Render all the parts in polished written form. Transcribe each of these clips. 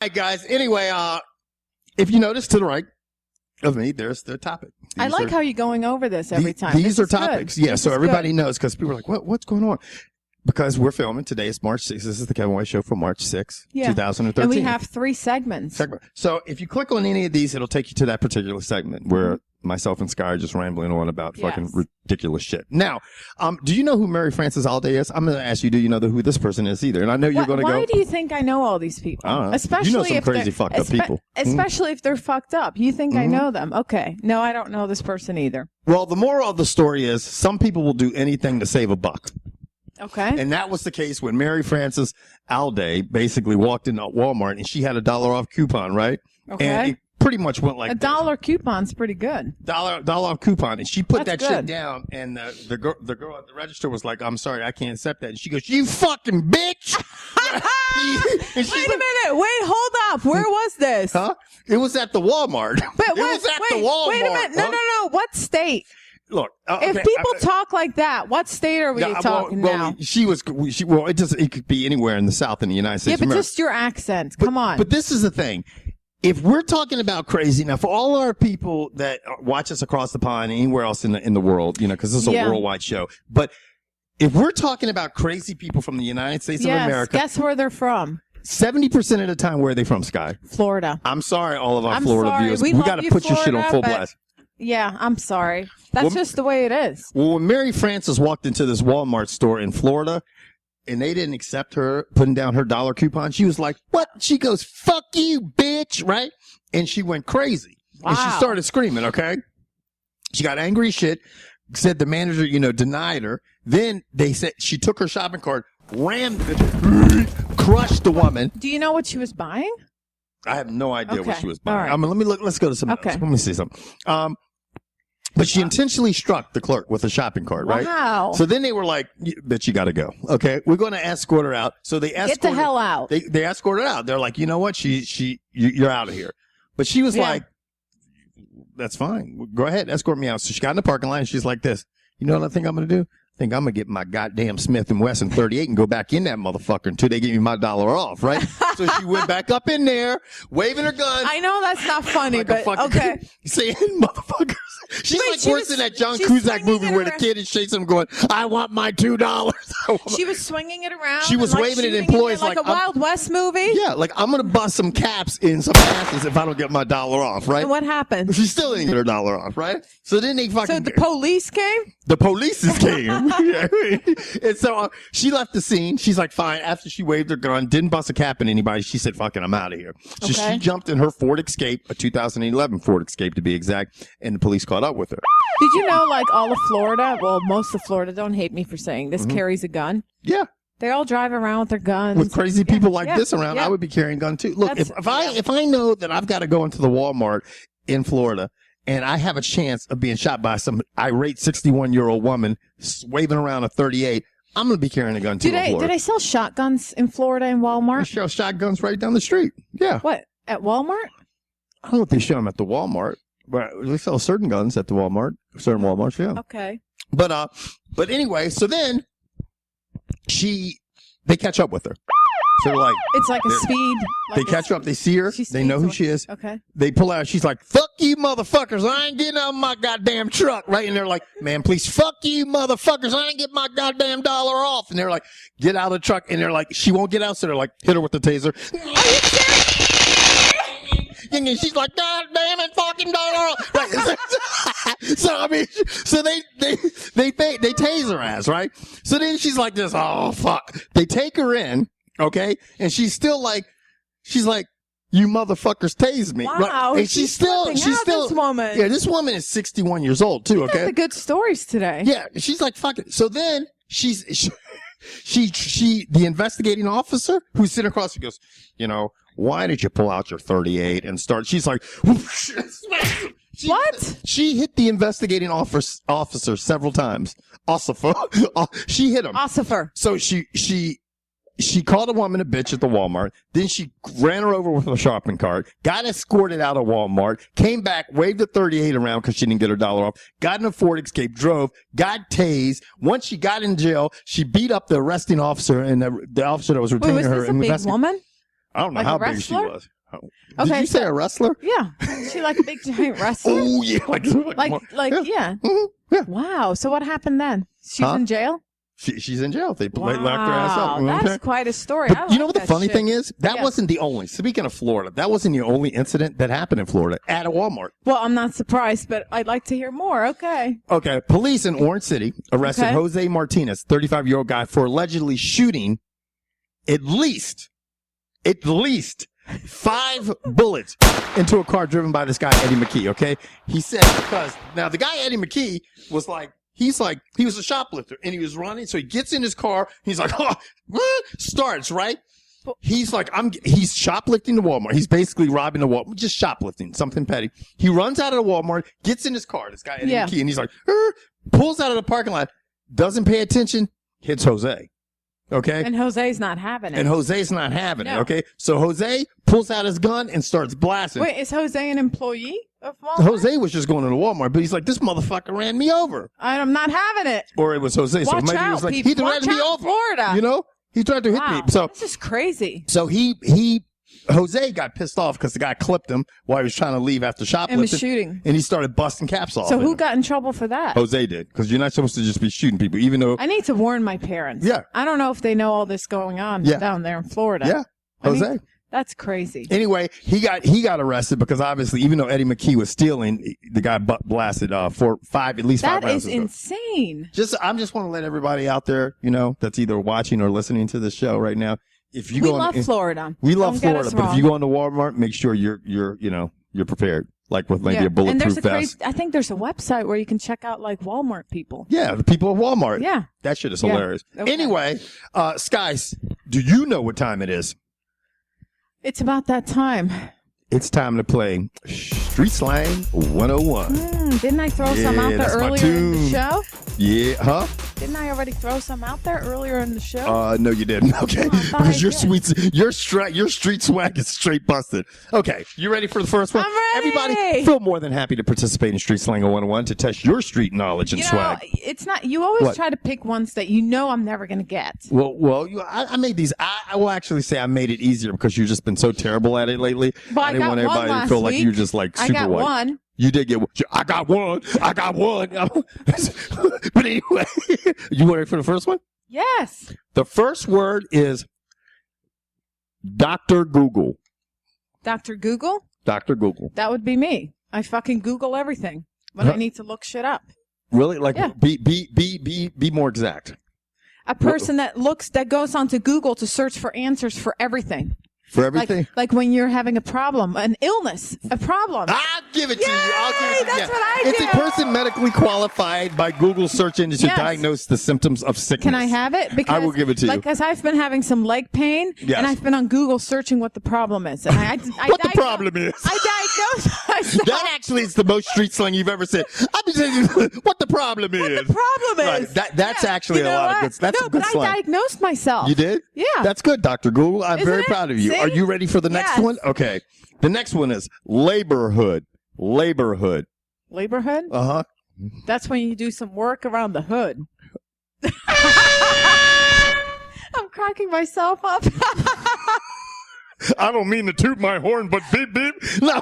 right, guys. Anyway, if you notice to the right of me, there's the topic. I like how you're going over this every time. These are topics. Good. Yeah, so everybody knows because people are like, what's going on? Because we're filming. Today is March 6th. This is the Kevin White Show for March 6th, 2013. And we have 3 segments. So if you click on any of these, it'll take you to that particular segment where myself and Sky are just rambling on about fucking ridiculous shit. Now, do you know who Mary Frances Alday is? I'm going to ask you, do you know who this person is either? And I know you're going to go. Why do you think I know all these people? I don't know. Especially you know some if crazy fucked up people. Especially if they're fucked up. You think I know them. Okay. No, I don't know this person either. Well, the moral of the story is some people will do anything to save a buck. Okay. And that was the case when Mary Frances Alday basically walked into Walmart and she had $1 off coupon, right? Okay. And it pretty much went like $1 coupon's pretty good. $1 off coupon. And she put That's that shit good. down and the girl at the register was like, I'm sorry, I can't accept that. And she goes, you fucking bitch. Wait a minute. Wait, hold up. Where was this? Huh? It was at the Walmart. But it was at the Walmart. Wait a minute. No. What state? Look, if people talk like that, what state are we talking now? It could be anywhere in the South in the United States. Yeah, but just your accent. Come on. But this is the thing. If we're talking about crazy now, for all our people that watch us across the pond, anywhere else in the world, because this is a worldwide show. But if we're talking about crazy people from the United States of America, guess where they're from? 70% of the time, where are they from, Sky? Florida. I'm sorry, all of our Florida viewers. We got to put your shit on full blast. Yeah, I'm sorry. That's just the way it is. Well, when Mary Frances walked into this Walmart store in Florida and they didn't accept her putting down her $1 coupon, she was like, what? She goes, fuck you, bitch, right? And she went crazy. Wow. And she started screaming, okay? She got angry as shit, said the manager, denied her. Then they said she took her shopping cart, rammed it, crushed the woman. Do you know what she was buying? I have no idea what she was buying. Right. I mean, let's go to some else. Let me see something. But she intentionally struck the clerk with a shopping cart, right? Wow. So then they were like, bitch, you got to go. Okay. We're going to escort her out. So they escorted. Get the hell out. They escorted her out. They're like, you know what? You're out of here. But she was like, that's fine. Go ahead. Escort me out. So she got in the parking lot and she's like this. You know what I think I'm going to do? I think I'm going to get my goddamn Smith & Wesson 38 and go back in that motherfucker until they give me my $1 off, right? So she went back up in there, waving her gun. I know that's not funny, like but okay. Saying motherfuckers. She's like worse than that John Cusack movie where the kid is chasing him going, I want my $2. She was swinging it around. She was waving at employees like a Wild West movie. Yeah, like I'm going to bust some caps in some asses if I don't get my $1 off, right? And what happened? She still didn't get her $1 off, right? So then they fucking. So the police came? The police came. And so she left the scene. She's like, fine. After she waved her gun, didn't bust a cap in anybody, she said, fucking, I'm out of here. So she jumped in her Ford Escape, a 2011 Ford Escape to be exact, and the police caught up with her. Did you know, like, all of Florida, well, most of Florida, don't hate me for saying this, carries a gun? Yeah. They all drive around with their guns. With crazy people like this around, I would be carrying a gun too. Look, if I know that I've got to go into the Walmart in Florida and I have a chance of being shot by some irate 61-year-old woman waving around a 38, I'm going to be carrying a gun too. Do they sell shotguns in Florida in Walmart? They sell shotguns right down the street. Yeah. What? At Walmart? I don't know if they show them at the Walmart, but they sell certain guns at the Walmart, certain Walmarts, yeah. Okay. But anyway, so then they catch up with her. So they're like, it's like a speed. They catch her up. They see her. They know who she is. Okay. They pull out. She's like, fuck you, motherfuckers. I ain't getting out of my goddamn truck. Right. And they're like, man, please, fuck you, motherfuckers. I ain't getting my goddamn $1 off. And they're like, get out of the truck. And they're like, she won't get out. So they're like, hit her with the taser. Are you serious? And she's like, God damn it, fucking $1 off. Right. So, I mean, so they tase her ass, right? So then she's like this, oh, fuck. They take her in. Okay. And she's like, you motherfuckers tased me. Wow. Right? And she's still, this woman. Yeah. This woman is 61 years old too. Okay. The good stories today. Yeah. She's like, fuck it. So then the investigating officer who's sitting across, she goes, why did you pull out your 38 and start? She's like, what? She hit the investigating officer several times. She hit him. So she called a woman a bitch at the Walmart. Then she ran her over with a shopping cart, got escorted out of Walmart, came back, waved the 38 around because she didn't get her $1 off, got in a Ford Escape, drove, got tased. Once she got in jail, she beat up the arresting officer and the officer that was retaining her. Was this a big woman? I don't know Like how a big she wrestler? was. Did Okay, you say a wrestler? Yeah. Is she like a big giant wrestler? Oh yeah, like Yeah. Mhm. Yeah. Wow. So what happened then? She's Huh? in jail? She's in jail. They Wow. locked her ass up. That's Okay. quite a story. But I you like know what the that funny shit. thing is? That Yes. wasn't the only. Speaking of Florida, that wasn't the only incident that happened in Florida at a Walmart. Well, I'm not surprised, but I'd like to hear more. Okay. Okay, police in Orange City arrested Okay. Jose Martinez, 35-year-old guy, for allegedly shooting at least 5 bullets into a car driven by this guy, Eddie McKee, okay? He said because, now the guy, Eddie McKee, was like, he was a shoplifter and he was running. So he gets in his car. He's like, starts, right? He's like, he's shoplifting the Walmart. He's basically robbing the Walmart, just shoplifting, something petty. He runs out of the Walmart, gets in his car, this guy, Eddie Yeah. McKee, and he's like, pulls out of the parking lot, doesn't pay attention, hits Jose. Okay? And Jose's not having it. And Jose's not having it, No. okay? So Jose pulls out his gun and starts blasting. Wait, is Jose an employee of Walmart? Jose was just going to the Walmart, but he's like, this motherfucker ran me over. I'm not having it. Or it was Jose. So Watch maybe out, he was like, people. he ran Watch me out, over. Florida. You know? He tried to hit Wow. me. So This is crazy. Jose got pissed off because the guy clipped him while he was trying to leave after And was shoplifting. shooting. And he started busting caps off. So at who him. got in trouble for that? Jose did. Because you're not supposed to just be shooting people, even though. I need to warn my parents. Yeah. I don't know if they know all this going on Yeah. down there in Florida. Yeah. I need- Jose. That's crazy. Anyway, he got arrested because obviously, even though Eddie McKee was stealing, the guy blasted at least 5 That rounds. is insane. I just want to let everybody out there, that's either watching or listening to this show right now. If you We go love on, Florida. we love Don't get Florida, us but if wrong. you go into Walmart, make sure you're prepared, like with maybe Yeah. a bulletproof and there's a vest. I think there's a website where you can check out like Walmart people. Yeah, the people of Walmart. Yeah. That shit is Yeah. hilarious. Okay. Anyway, Skies, do you know what time it is? It's about that time. It's time to play Street Slang 101. Didn't I throw some Yeah, out there that's my earlier in the tune. show? Yeah, huh? Didn't I already throw some out there earlier in the show? No, you didn't. Okay, Oh, I thought because I did. your street swag is straight busted. Okay, you ready for the first one? I'm ready. Everybody, feel more than happy to participate in Street Slang 101 to test your street knowledge and You know, swag. it's not. You always What? try to pick ones that you know I'm never going to get. Well, I made these. I will actually say I made it easier because you've just been so terrible at it lately. But I didn't got want one everybody to last feel like week. you're just like I super got white. one. You did get one. I got one. But anyway, you ready for the first one? Yes. The first word is Dr. Google. Dr. Google? Dr. Google. That would be me. I fucking Google everything when Huh? I need to look shit up. Really? Like Yeah. be more exact. A person that goes onto Google to search for answers for everything. For everything? Like when you're having a problem, an illness, a problem. I'll give it to you. I'll give it to Yay, you. that's what I It's do. a person medically qualified by Google search engine to Yes. diagnose the symptoms of sickness. Can I have it? Because I will give it to you. Because I've been having some leg pain, Yes. and I've been on Google searching what the problem is. And I What the problem is? I diagnosed myself. That actually is the most street slang you've ever said. I've been telling you what the problem is. What the problem Right. is. That's actually You know a lot what? of good. That's no, some good but slang. I diagnosed myself. You did? Yeah. That's good, Dr. Google. I'm Isn't very it? proud of you. See? Are you ready for the next Yes. one? Okay. The next one is laborhood. Laborhood. Laborhood? Uh-huh. That's when you do some work around the hood. I'm cracking myself up. I don't mean to toot my horn, but beep beep. No,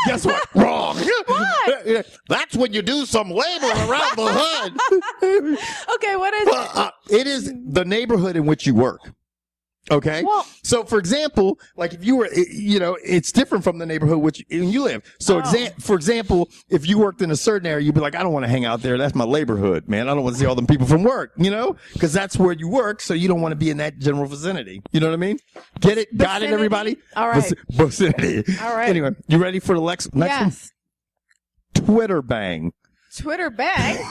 guess what? Wrong. What? That's when you do some labor around the hood. Okay, what is it? It is the neighborhood in which you work. Okay. Well- so for example, like if you were, it's different from the neighborhood which you live. So for example, if you worked in a certain area, you'd be like, I don't want to hang out there. That's my laborhood, man. I don't want to see all them people from work, because that's where you work. So you don't want to be in that general vicinity. You know what I mean? Get it? Got it, Vicinity? everybody? All right. Vicinity. All right. Anyway, you ready for the next one? Yes. Twitter bang. Twitter bang?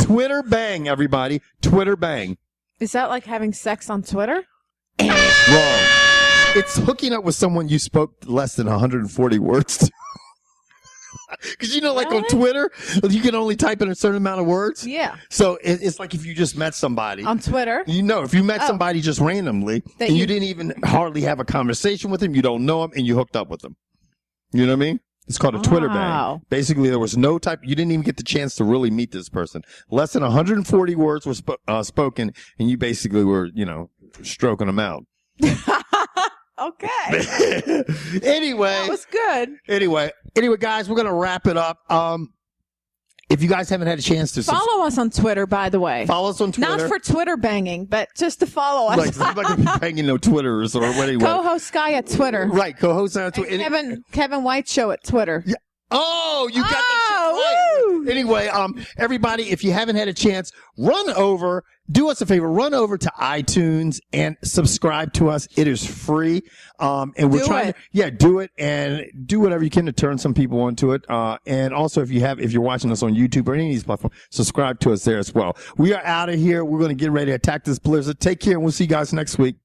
Twitter bang, everybody. Twitter bang. Is that like having sex on Twitter? Wrong. It's hooking up with someone you spoke less than 140 words to. Because like on Really? Twitter, you can only type in a certain amount of words. Yeah. So it's like if you just met somebody. On Twitter? If you met somebody just randomly That and you you- didn't even hardly have a conversation with them, you don't know them, and you hooked up with them. You know what I mean? It's called a Twitter bang. Wow. Basically, there was no you didn't even get the chance to really meet this person. Less than 140 words were spoken, and you basically were, stroking them out. Okay. Anyway. That was good. Anyway, guys, we're going to wrap it up. If you guys haven't had a chance to follow us on Twitter, by the way. Follow us on Twitter. Not for Twitter banging, but just to follow us. Like, somebody be banging no Twitters or anyway. Co-host Sky at Twitter. Right, co-host on Twitter. Kevin White Show at Twitter. Yeah. Oh, you got that shit right. Woo! Anyway, everybody, if you haven't had a chance, do us a favor, run over to iTunes and subscribe to us. It is free. And we're trying to do it and do whatever you can to turn some people onto it. And also if you're watching us on YouTube or any of these platforms, subscribe to us there as well. We are out of here. We're going to get ready to attack this blizzard. Take care and we'll see you guys next week.